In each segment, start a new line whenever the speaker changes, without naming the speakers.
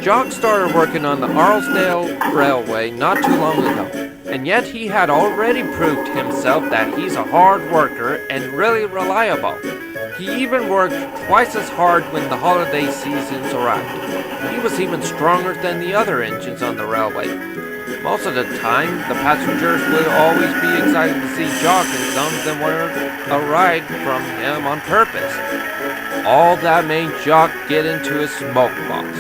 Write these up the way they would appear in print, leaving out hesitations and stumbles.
Jock started working on the Arlesdale Railway not too long ago, and yet he had already proved himself that he's a hard worker and really reliable. He even worked twice as hard when the holiday seasons arrived. He was even stronger than the other engines on the railway. Most of the time, the passengers would always be excited to see Jock, and some of them wanted a ride from him on purpose. All that made Jock get into his smoke box,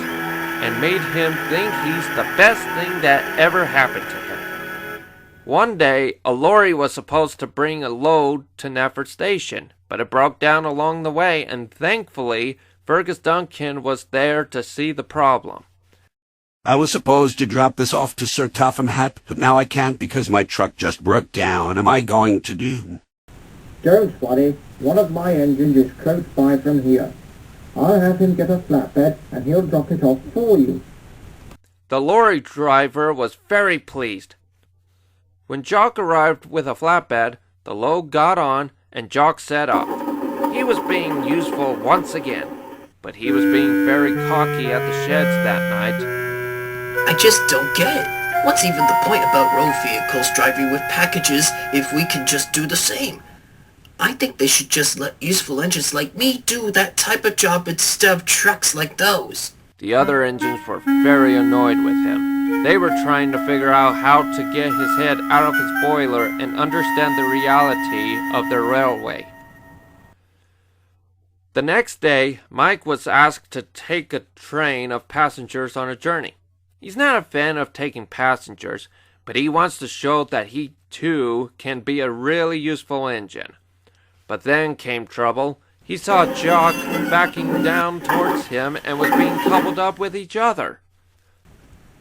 and made him think he's the best thing that ever happened to him. One day, a lorry was supposed to bring a load to Narrator station, but it broke down along the way, and thankfully, Fergus Duncan was there to see the problem.
I was supposed to drop this off to Sir Topham Hatt, but now I can't because my truck just broke down. Am I going to do?
Don't worry, one of my engines is close by from here. I'll have him get a flatbed and he'll drop it off for you.
The lorry driver was very pleased. When Jock arrived with a flatbed, the load got on and Jock set off. He was being useful once again, but he was being very cocky at the sheds that night.
I just don't get it. What's even the point about road vehicles driving with packages if we can just do the same? I think they should just let useful engines like me do that type of job instead of trucks like those.
The other engines were very annoyed with him. They were trying to figure out how to get his head out of his boiler and understand the reality of their railway. The next day, Mike was asked to take a train of passengers on a journey. He's not a fan of taking passengers, but he wants to show that he too can be a really useful engine. But then came trouble. He saw Jock backing down towards him and was being coupled up with each other.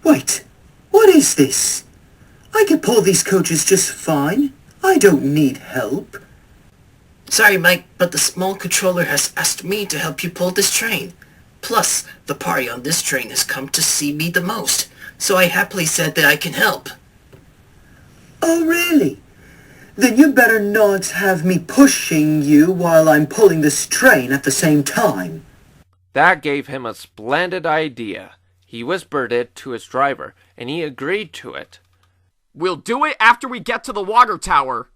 Wait, what is this? I can pull these coaches just fine. I don't need help.
Sorry, Mike, but the small controller has asked me to help you pull this train. Plus, the party on this train has come to see me the most, so I happily said that I can help.
Oh, really? Then you better not have me pushing you while I'm pulling this train at the same time.
That gave him a splendid idea. He whispered it to his driver, and he agreed to it.
We'll do it after we get to the water tower.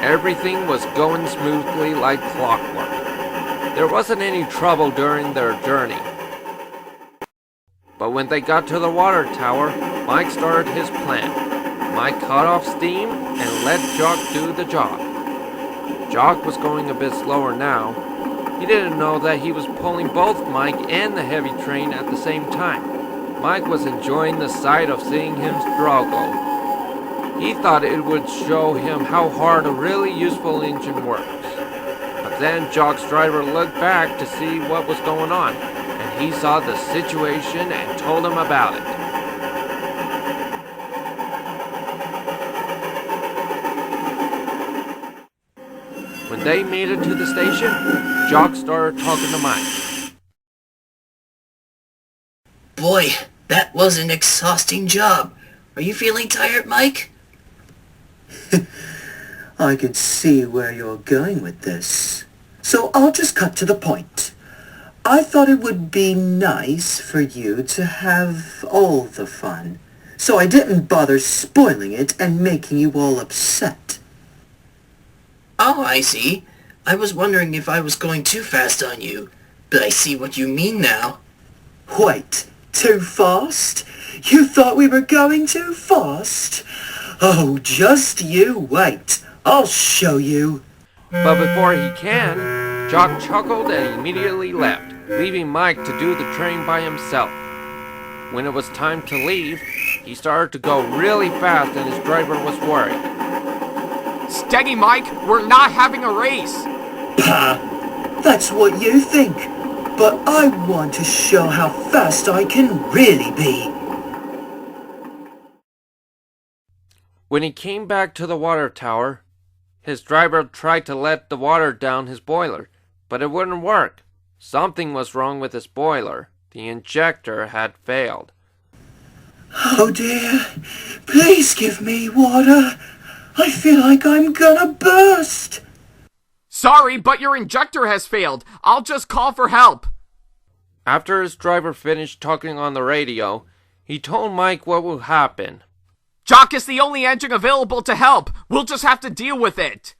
Everything was going smoothly like clockwork. There wasn't any trouble during their journey. But when they got to the water tower, Mike started his plan. Mike cut off steam and let Jock do the job. Jock was going a bit slower now. He didn't know that he was pulling both Mike and the heavy train at the same time. Mike was enjoying the sight of seeing him struggle. He thought it would show him how hard a really useful engine works. But then Jock's driver looked back to see what was going on, and he saw the situation and told him about it. When they made it to the station, Jock started talking to Mike.
Boy, that was an exhausting job. Are you feeling tired, Mike?
I can see where you're going with this. So I'll just cut to the point. I thought it would be nice for you to have all the fun, so I didn't bother spoiling it and making you all upset.
Oh, I see. I was wondering if I was going too fast on you, but I see what you mean now.
Wait, too fast? You thought we were going too fast? Oh, just you wait. I'll show you.
But before he can, Jock chuckled and immediately left, leaving Mike to do the train by himself. When it was time to leave, he started to go really fast and his driver was worried.
Steady, Mike. We're not having a race.
Pah! That's what you think. But I want to show how fast I can really be.
When he came back to the water tower, his driver tried to let the water down his boiler, but it wouldn't work. Something was wrong with his boiler. The injector had failed.
Oh dear, please give me water. I feel like I'm gonna burst.
Sorry, but your injector has failed. I'll just call for help.
After his driver finished talking on the radio, he told Mike what would happen.
Jock is the only engine available to help. We'll just have to deal with it.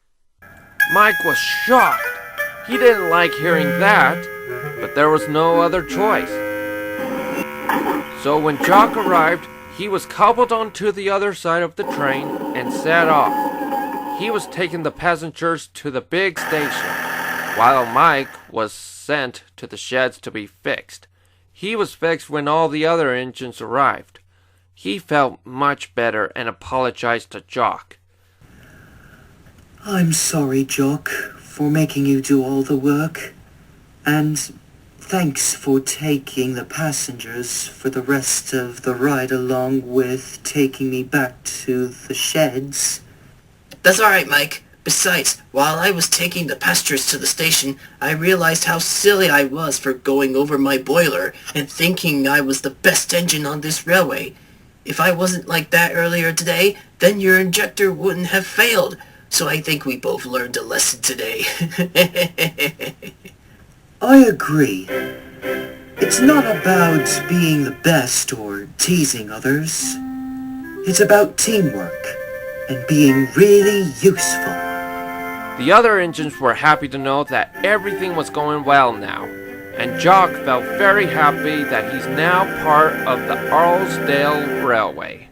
Mike was shocked. He didn't like hearing that, but there was no other choice. So when Jock arrived, he was coupled onto the other side of the train and set off. He was taking the passengers to the big station, while Mike was sent to the sheds to be fixed. He was fixed when all the other engines arrived. He felt much better and apologized to Jock.
I'm sorry, Jock, for making you do all the work. And thanks for taking the passengers for the rest of the ride, along with taking me back to the sheds.
That's alright, Mike. Besides, while I was taking the passengers to the station, I realized how silly I was for going over my boiler and thinking I was the best engine on this railway. If I wasn't like that earlier today, then your injector wouldn't have failed. So I think we both learned a lesson today.
I agree. It's not about being the best or teasing others. It's about teamwork and being really useful.
The other engines were happy to know that everything was going well now, and Jock felt very happy that he's now part of the Arlesdale Railway.